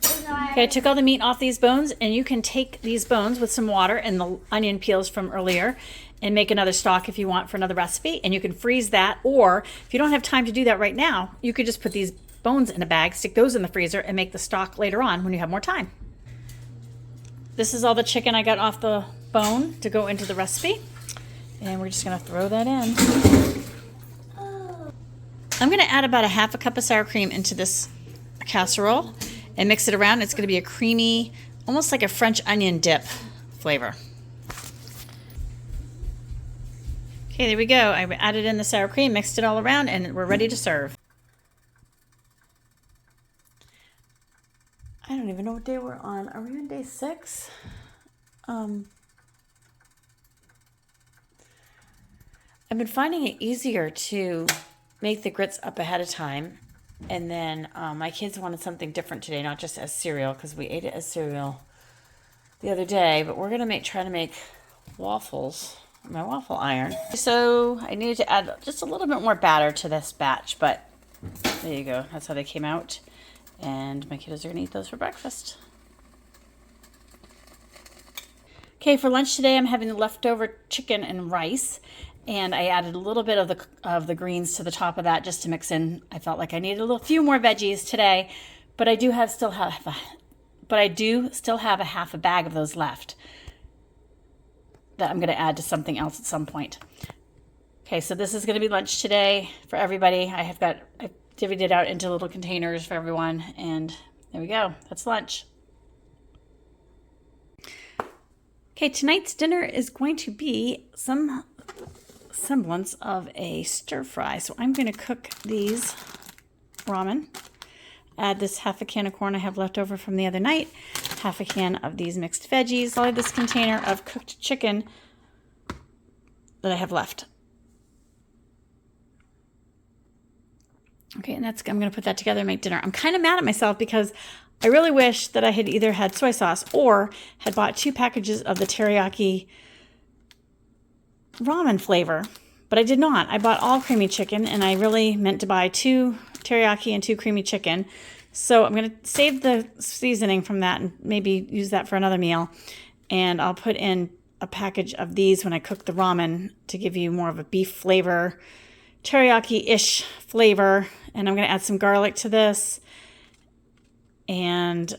Okay, I took all the meat off these bones, and you can take these bones with some water and the onion peels from earlier and make another stock if you want for another recipe, and you can freeze that, or if you don't have time to do that right now, you could just put these bones in a bag, stick those in the freezer, and make the stock later on when you have more time. This is all the chicken I got off the bone to go into the recipe, and we're just going to throw that in. I'm going to add about a half a cup of sour cream into this casserole and mix it around. It's going to be a creamy, almost like a French onion dip flavor. Okay, there we go. I added in the sour cream, mixed it all around, and we're ready to serve. know what day we're on. Are we on day 6? I've been finding it easier to make the grits up ahead of time. And then my kids wanted something different today, not just as cereal, because we ate it as cereal the other day. But we're going to try to make waffles, my waffle iron. So I needed to add just a little bit more batter to this batch, but there you go. That's how they came out. And my kiddos are going to eat those for breakfast. Okay, for lunch today, I'm having the leftover chicken and rice. And I added a little bit of the greens to the top of that just to mix in. I felt like I needed a few more veggies today, but I do still have a half a bag of those left that I'm going to add to something else at some point. Okay, so this is going to be lunch today for everybody. I divvied it out into little containers for everyone, and there we go. That's lunch. Okay, tonight's dinner is going to be some semblance of a stir fry. So I'm going to cook these ramen, add this half a can of corn I have left over from the other night, half a can of these mixed veggies. I'll have this container of cooked chicken that I have left. Okay, and I'm going to put that together and make dinner. I'm kind of mad at myself because I really wish that I had either had soy sauce or had bought 2 packages of the teriyaki ramen flavor, but I did not. I bought all creamy chicken, and I really meant to buy 2 teriyaki and 2 creamy chicken. So I'm going to save the seasoning from that and maybe use that for another meal. And I'll put in a package of these when I cook the ramen to give you more of a beef flavor, teriyaki-ish flavor. And I'm going to add some garlic to this. And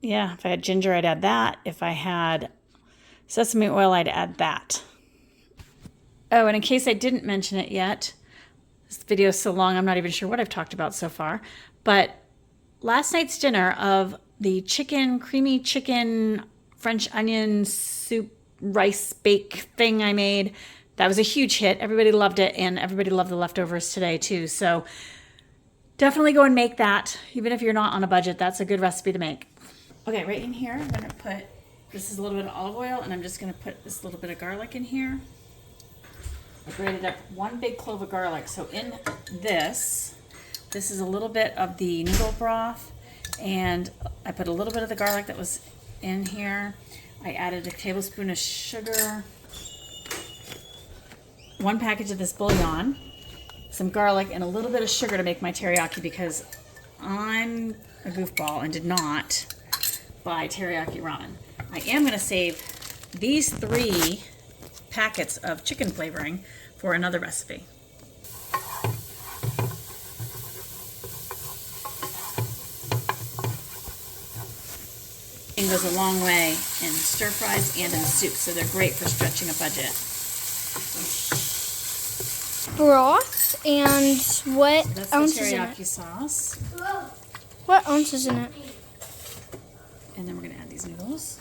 yeah, if I had ginger, I'd add that. If I had sesame oil, I'd add that. Oh, and in case I didn't mention it yet, this video is so long, I'm not even sure what I've talked about so far, but last night's dinner of the creamy chicken, French onion soup, rice bake thing I made, that was a huge hit. Everybody loved it, and everybody loved the leftovers today too. So definitely go and make that. Even if you're not on a budget, that's a good recipe to make. Okay, right in here, I'm going to put, this is a little bit of olive oil, and I'm just going to put this little bit of garlic in here. I grated up 1 big clove of garlic. So in this is a little bit of the noodle broth, and I put a little bit of the garlic that was in here. I added a tablespoon of sugar, 1 package of this bouillon, some garlic, and a little bit of sugar to make my teriyaki because I'm a goofball and did not buy teriyaki ramen. I am going to save these 3 packets of chicken flavoring for another recipe. It goes a long way in stir fries and in soup, so they're great for stretching a budget. Broth, and what That's ounces the in teriyaki it? sauce. What ounces in it? And then we're going to add these noodles.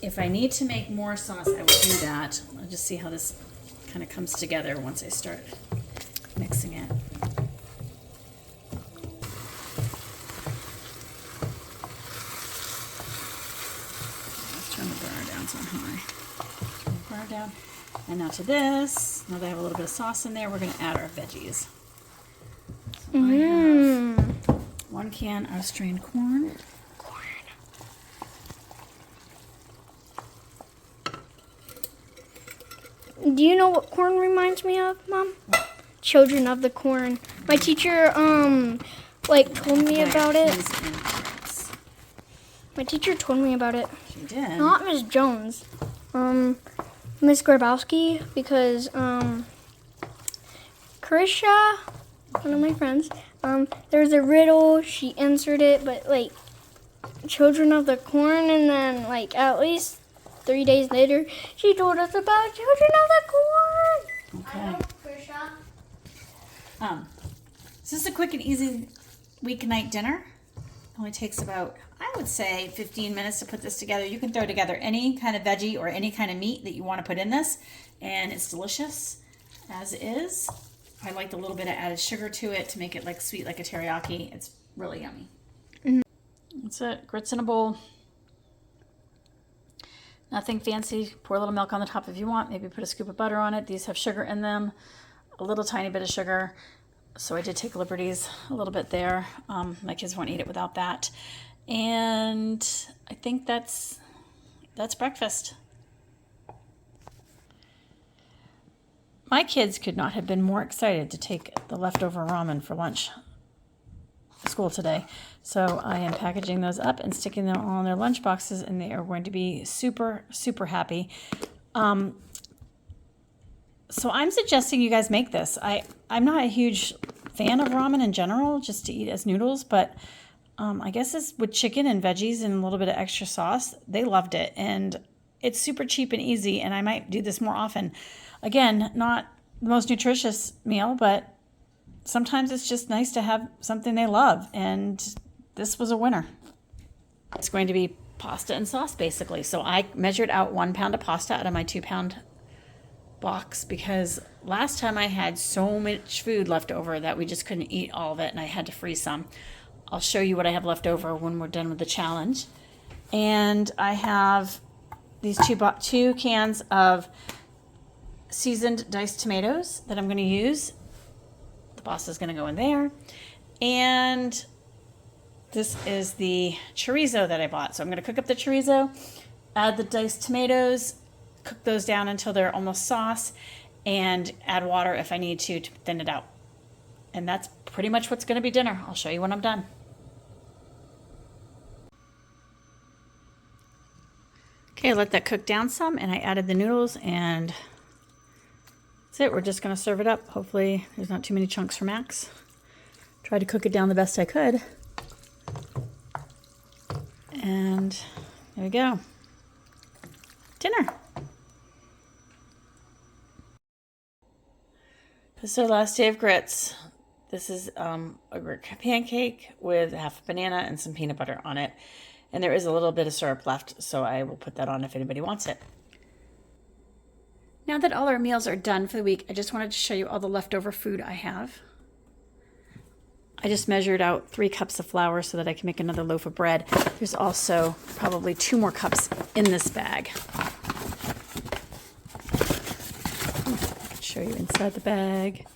If I need to make more sauce, I will do that. I'll just see how this kind of comes together once I start mixing it. Let's turn the burner down so I'm high. Turn the burner down. And now to this, now that I have a little bit of sauce in there, we're going to add our veggies. So I have 1 can of strained corn. Do you know what corn reminds me of, Mom? Children of the Corn. My teacher, told me about it. My teacher told me about it. She did. Not Miss Jones. Miss Grabowski, because, Krisha, one of my friends, there's a riddle, she answered it, but, Children of the Corn, and then, at least 3 days later, she told us about Children of the Corn. Okay. So this is a quick and easy weeknight dinner. It only takes about, I would say, 15 minutes to put this together. You can throw together any kind of veggie or any kind of meat that you want to put in this, and it's delicious as is. I liked a little bit of added sugar to it to make it sweet like a teriyaki. It's really yummy. That's it. Grits in a bowl. Nothing fancy. Pour a little milk on the top if you want. Maybe put a scoop of butter on it. These have sugar in them, a little tiny bit of sugar. So I did take liberties a little bit there. My kids won't eat it without that. And I think that's breakfast. My kids could not have been more excited to take the leftover ramen for lunch at school today. So I am packaging those up and sticking them all in their lunch boxes, and they are going to be super, super happy. So I'm suggesting you guys make this. I'm not a huge fan of ramen in general, just to eat as noodles, but I guess it's with chicken and veggies and a little bit of extra sauce. They loved it, and it's super cheap and easy, and I might do this more often. Again, not the most nutritious meal, but sometimes it's just nice to have something they love, and this was a winner. It's going to be pasta and sauce, basically. So I measured out 1 pound of pasta out of my 2-pound box, because last time I had so much food left over that we just couldn't eat all of it, and I had to freeze some. I'll show you what I have left over when we're done with the challenge. And I have these two cans of seasoned diced tomatoes that I'm going to use. The pasta is going to go in there. And this is the chorizo that I bought. So I'm going to cook up the chorizo, add the diced tomatoes, cook those down until they're almost sauce, and add water if I need to thin it out. And that's pretty much what's going to be dinner. I'll show you when I'm done. Okay, I let that cook down some, and I added the noodles, and that's it. We're just going to serve it up. Hopefully there's not too many chunks for Max. Tried to cook it down the best I could. And there we go. Dinner. This is our last day of grits. This is a grit pancake with half a banana and some peanut butter on it. And there is a little bit of syrup left, so I will put that on if anybody wants it. Now that all our meals are done for the week, I just wanted to show you all the leftover food I have. I just measured out 3 cups of flour so that I can make another loaf of bread. There's also probably 2 more cups in this bag. I can show you inside the bag.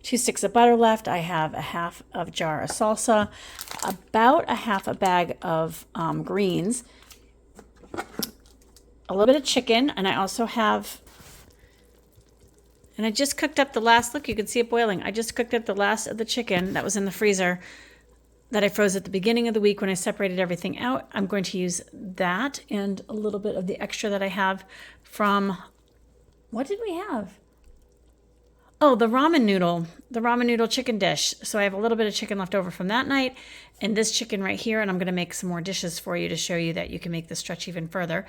Two sticks of butter left. I have a half of jar of salsa, about a half a bag of greens, a little bit of chicken, and I also have, and I just cooked up the last, look, you can see it boiling. I just cooked up the last of the chicken that was in the freezer that I froze at the beginning of the week when I separated everything out. I'm going to use that and a little bit of the extra that I have from, what did we have? Oh, the ramen noodle chicken dish. So I have a little bit of chicken left over from that night and this chicken right here. And I'm going to make some more dishes for you to show you that you can make this stretch even further.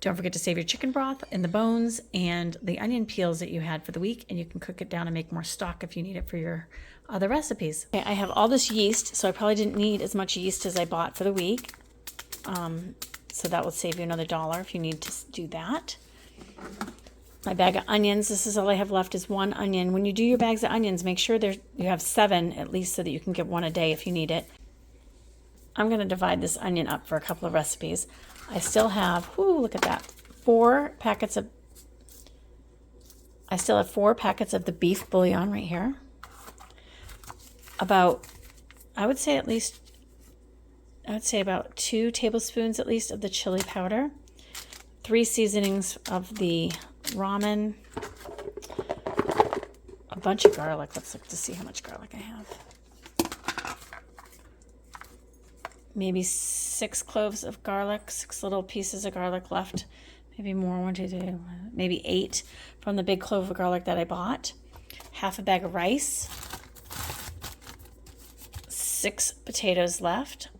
Don't forget to save your chicken broth and the bones and the onion peels that you had for the week. And you can cook it down and make more stock if you need it for your other recipes. Okay, I have all this yeast. So I probably didn't need as much yeast as I bought for the week. So that will save you another $1 if you need to do that. My bag of onions, this is all I have left is 1 onion. When you do your bags of onions, make sure you have 7 at least so that you can get 1 a day if you need it. I'm going to divide this onion up for a couple of recipes. I still have, look at that, 4 packets of, I still have 4 packets of the beef bouillon right here. About, I would say about 2 tablespoons at least of the chili powder. 3 seasonings of the ramen, a bunch of garlic. Let's look to see how much garlic I have. Maybe 6 cloves of garlic, 6 little pieces of garlic left. Maybe more, 1, 2, 3, maybe 8 from the big clove of garlic that I bought. Half a bag of rice. 6 potatoes left.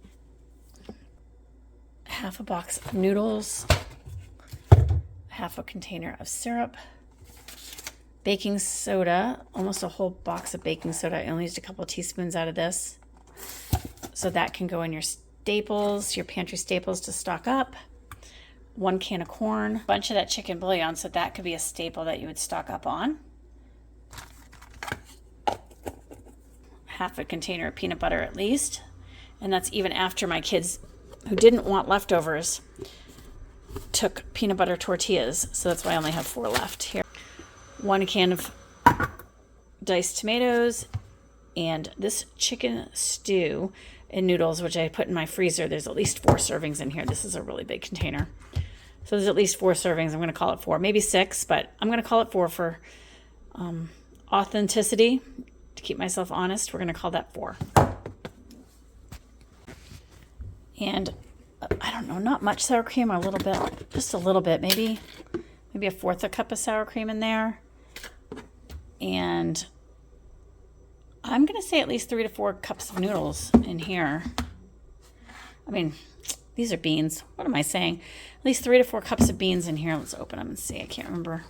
Half a box of noodles. Half a container of syrup, baking soda, almost a whole box of baking soda. I only used a couple of teaspoons out of this. So that can go in your staples, your pantry staples to stock up. 1 can of corn, a bunch of that chicken bouillon, so that could be a staple that you would stock up on. half a container of peanut butter at least. And that's even after my kids who didn't want leftovers took peanut butter tortillas. So that's why I only have 4 left here. 1 can of diced tomatoes, and this chicken stew and noodles, which I put in my freezer. There's at least 4 servings in here. This is a really big container. So there's at least 4 servings. I'm going to call it 4, maybe 6, but I'm going to call it 4 for authenticity. To keep myself honest, we're going to call that 4. And I don't know, not much sour cream, a little bit, just a little bit, maybe 1/4 cup of sour cream in there. And I'm going to say at least 3 to 4 cups of noodles in here. I mean, these are beans. What am I saying? At least 3 to 4 cups of beans in here. Let's open them and see. I can't remember.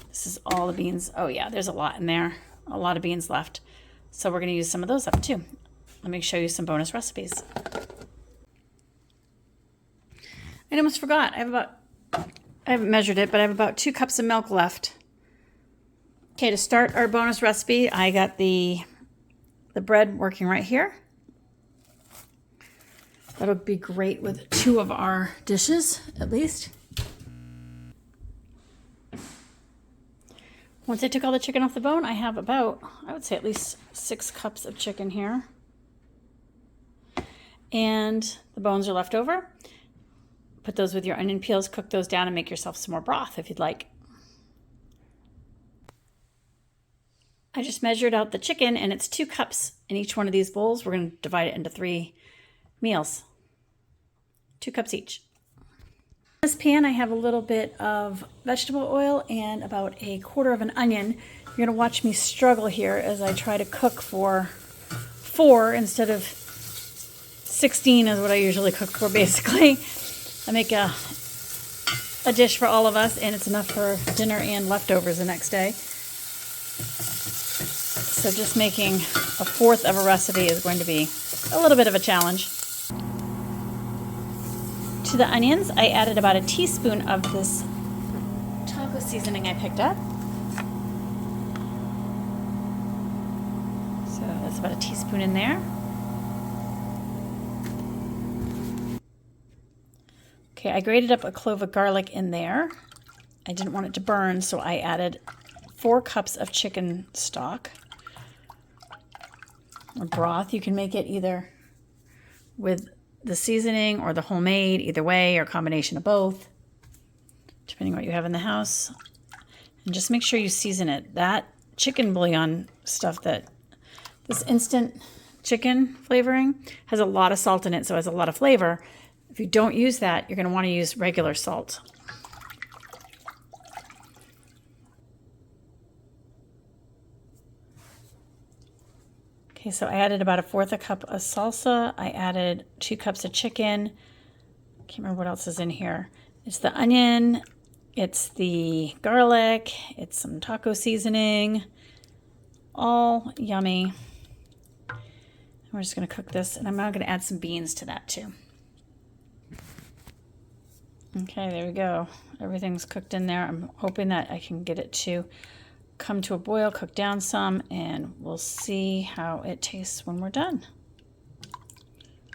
This is all the beans. Oh yeah, there's a lot in there. A lot of beans left. So we're going to use some of those up too. Let me show you some bonus recipes. I almost forgot. I haven't measured it, but I have about 2 cups of milk left. Okay, to start our bonus recipe, I got the bread working right here. That'll be great with 2 of our dishes, at least. Once I took all the chicken off the bone, I have about, I would say at least 6 cups of chicken here. And the bones are left over. Put those with your onion peels, cook those down, and make yourself some more broth if you'd like. I just measured out the chicken, and it's 2 cups in each one of these bowls. We're going to divide it into 3 meals. 2 cups each. In this pan, I have a little bit of vegetable oil and about 1/4 of an onion. You're going to watch me struggle here as I try to cook for 4 instead of 16 is what I usually cook for, basically. I make a dish for all of us, and it's enough for dinner and leftovers the next day. So just making 1/4 of a recipe is going to be a little bit of a challenge. To the onions, I added about 1 teaspoon of this taco seasoning I picked up. So that's about 1 teaspoon in there. Okay, I grated up a clove of garlic in there. I didn't want it to burn, so I added 4 cups of chicken stock or broth. You can make it either with the seasoning or the homemade, either way, or combination of both, depending on what you have in the house. And just make sure you season it. That chicken bouillon stuff, this instant chicken flavoring, has a lot of salt in it, so it has a lot of flavor. If you don't use that, you're going to want to use regular salt. Okay, so I added about 1/4 cup of salsa. I added 2 cups of chicken. Can't remember what else is in here. It's the onion, it's the garlic, it's some taco seasoning. All yummy. We're just going to cook this, and I'm now going to add some beans to that too. Okay, there we go. Everything's cooked in there. I'm hoping that I can get it to come to a boil, cook down some, and we'll see how it tastes when we're done.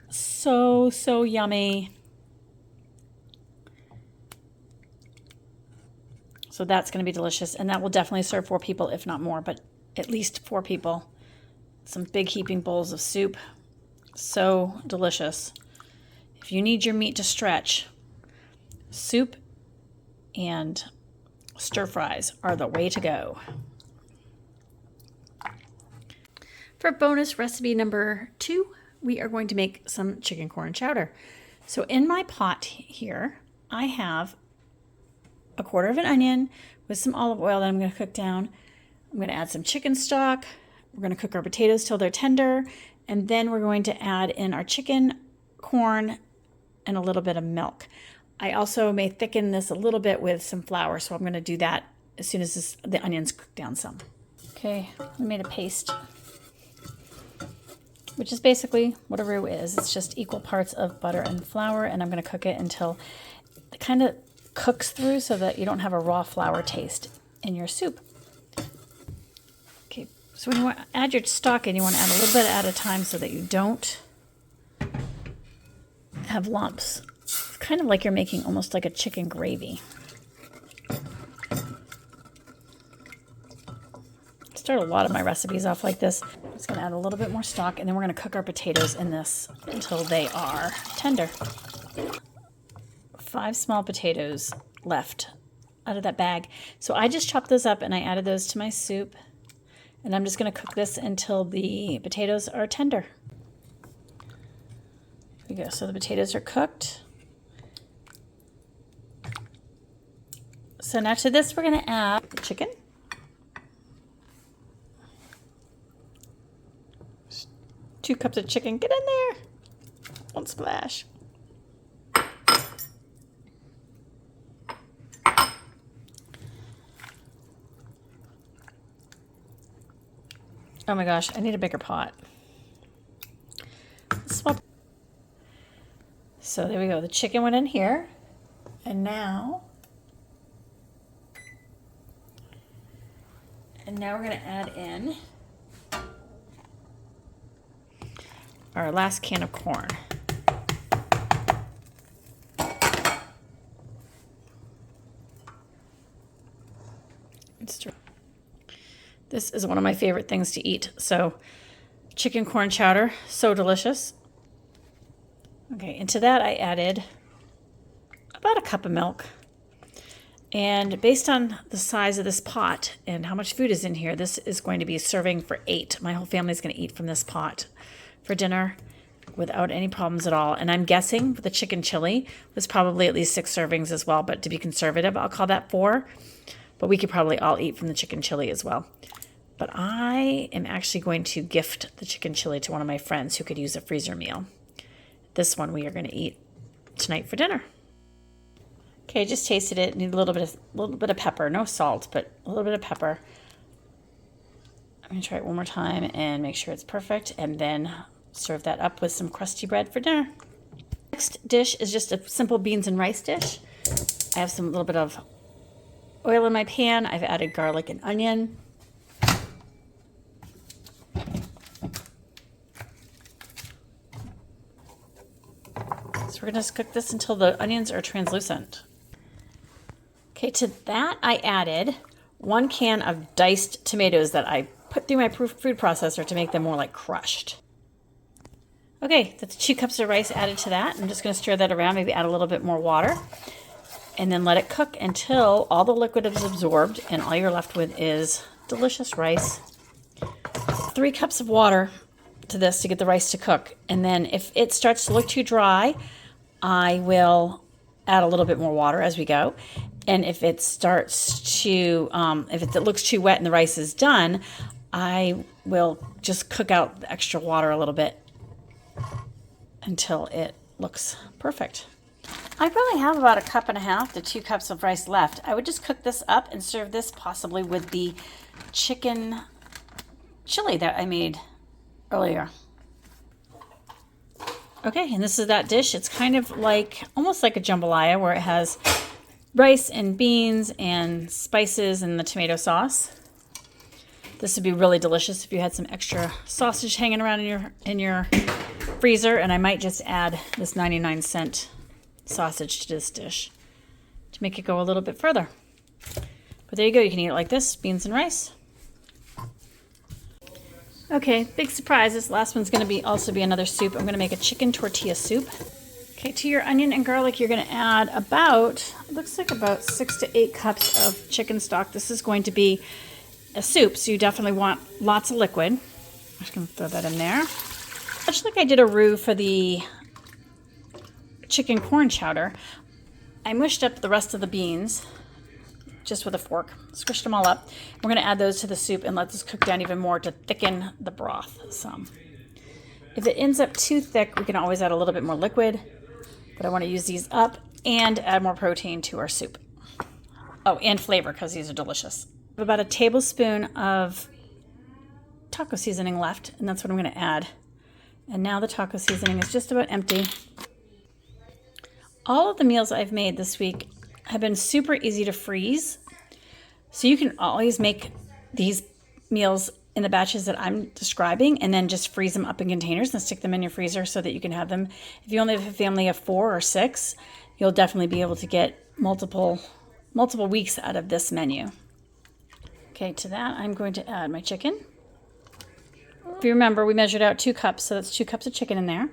So yummy. So that's going to be delicious, and that will definitely serve 4 people, if not more, but at least 4 people. Some big heaping bowls of soup. So delicious. If you need your meat to stretch, soup and stir fries are the way to go. For bonus recipe number 2, we are going to make some chicken corn chowder. So in my pot here, I have 1/4 of an onion with some olive oil that I'm going to cook down. I'm going to add some chicken stock. We're going to cook our potatoes till they're tender, and then we're going to add in our chicken, corn, and a little bit of milk. I also may thicken this a little bit with some flour, so I'm going to do that as soon as the onions cook down some. Okay, I made a paste, which is basically what a roux is. It's just equal parts of butter and flour, and I'm going to cook it until it kind of cooks through so that you don't have a raw flour taste in your soup. Okay, So when you want to add your stock in, you want to add a little bit at a time so that you don't have lumps. It's kind of like you're making almost like a chicken gravy. I start a lot of my recipes off like this. I'm just going to add a little bit more stock, and then we're going to cook our potatoes in this until they are tender. 5 small potatoes left out of that bag. So I just chopped those up and I added those to my soup. And I'm just going to cook this until the potatoes are tender. Here we go. So the potatoes are cooked. So now to this, we're going to add the chicken. Just 2 cups of chicken. Get in there. Don't splash. Oh my gosh, I need a bigger pot. Swap. So there we go. The chicken went in here. And now we're going to add in our last can of corn. This is one of my favorite things to eat. So chicken corn chowder, so delicious. Okay, into that I added about a cup of milk. And based on the size of this pot and how much food is in here, this is going to be serving for 8. My whole family is going to eat from this pot for dinner without any problems at all. And I'm guessing for the chicken chili was probably at least 6 servings as well. But to be conservative, I'll call that 4. But we could probably all eat from the chicken chili as well. But I am actually going to gift the chicken chili to one of my friends who could use a freezer meal. This one we are going to eat tonight for dinner. Okay, I just tasted it. Need a little bit of pepper. No salt, but a little bit of pepper. I'm going to try it one more time and make sure it's perfect. And then serve that up with some crusty bread for dinner. Next dish is just a simple beans and rice dish. I have some little bit of oil in my pan. I've added garlic and onion. So we're going to cook this until the onions are translucent. Okay, to that I added 1 can of diced tomatoes that I put through my food processor to make them more like crushed. Okay, that's 2 cups of rice added to that. I'm just going to stir that around, maybe add a little bit more water, and then let it cook until all the liquid is absorbed and all you're left with is delicious rice. 3 cups of water to this to get the rice to cook. And then if it starts to look too dry, I will add a little bit more water as we go. And if it starts to, if it looks too wet and the rice is done, I will just cook out the extra water a little bit until it looks perfect. I probably have about 1.5 cups to 2 cups of rice left. I would just cook this up and serve this possibly with the chicken chili that I made earlier. Okay, and this is that dish. It's kind of like, almost like a jambalaya where it has rice and beans and spices and the tomato sauce. This would be really delicious if you had some extra sausage hanging around in your freezer, and I might just add this 99-cent sausage to this dish to make it go a little bit further. But there you go. You can eat it like this, beans and rice. Okay, big surprise. This last one's going to also be another soup. I'm going to make a chicken tortilla soup. Okay, to your onion and garlic, you're going to add about, it looks like about 6 to 8 cups of chicken stock. This is going to be a soup, so you definitely want lots of liquid. I'm just going to throw that in there. Much like I did a roux for the chicken corn chowder, I mushed up the rest of the beans just with a fork, squished them all up. We're going to add those to the soup and let this cook down even more to thicken the broth some. If it ends up too thick, we can always add a little bit more liquid, but I want to use these up and add more protein to our soup. Oh, and flavor, because these are delicious. I have about a tablespoon of taco seasoning left, and that's what I'm going to add. And now the taco seasoning is just about empty. All of the meals I've made this week have been super easy to freeze. So you can always make these meals in the batches that I'm describing, and then just freeze them up in containers and stick them in your freezer so that you can have them. If you only have a family of 4 or 6, you'll definitely be able to get multiple weeks out of this menu. Okay, to that I'm going to add my chicken. If you remember, we measured out 2 cups, so that's 2 cups of chicken in there.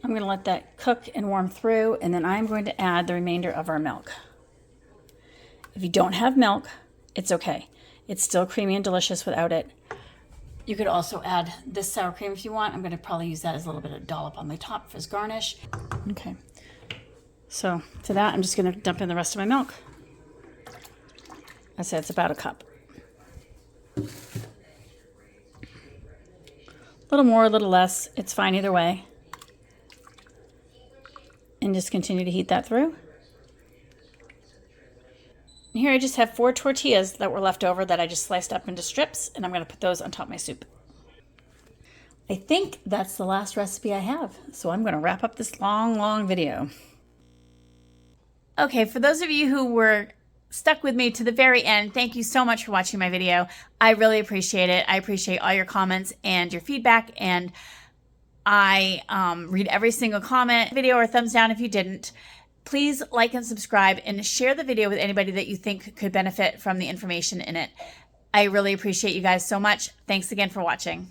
I'm going to let that cook and warm through, and then I'm going to add the remainder of our milk. If you don't have milk, it's okay. It's still creamy and delicious without it. You could also add this sour cream if you want. I'm going to probably use that as a little bit of dollop on the top as garnish. Okay. So to that, I'm just going to dump in the rest of my milk. I said it's about a cup. A little more, a little less. It's fine either way. And just continue to heat that through. And here I just have 4 tortillas that were left over that I just sliced up into strips, and I'm going to put those on top of my soup. I think that's the last recipe I have, so I'm going to wrap up this long video. Okay, for those of you who were stuck with me to the very end, thank you so much for watching my video. I really appreciate it. I appreciate all your comments and your feedback, and I read every single comment, video, or thumbs down if you didn't. Please like and subscribe and share the video with anybody that you think could benefit from the information in it. I really appreciate you guys so much. Thanks again for watching.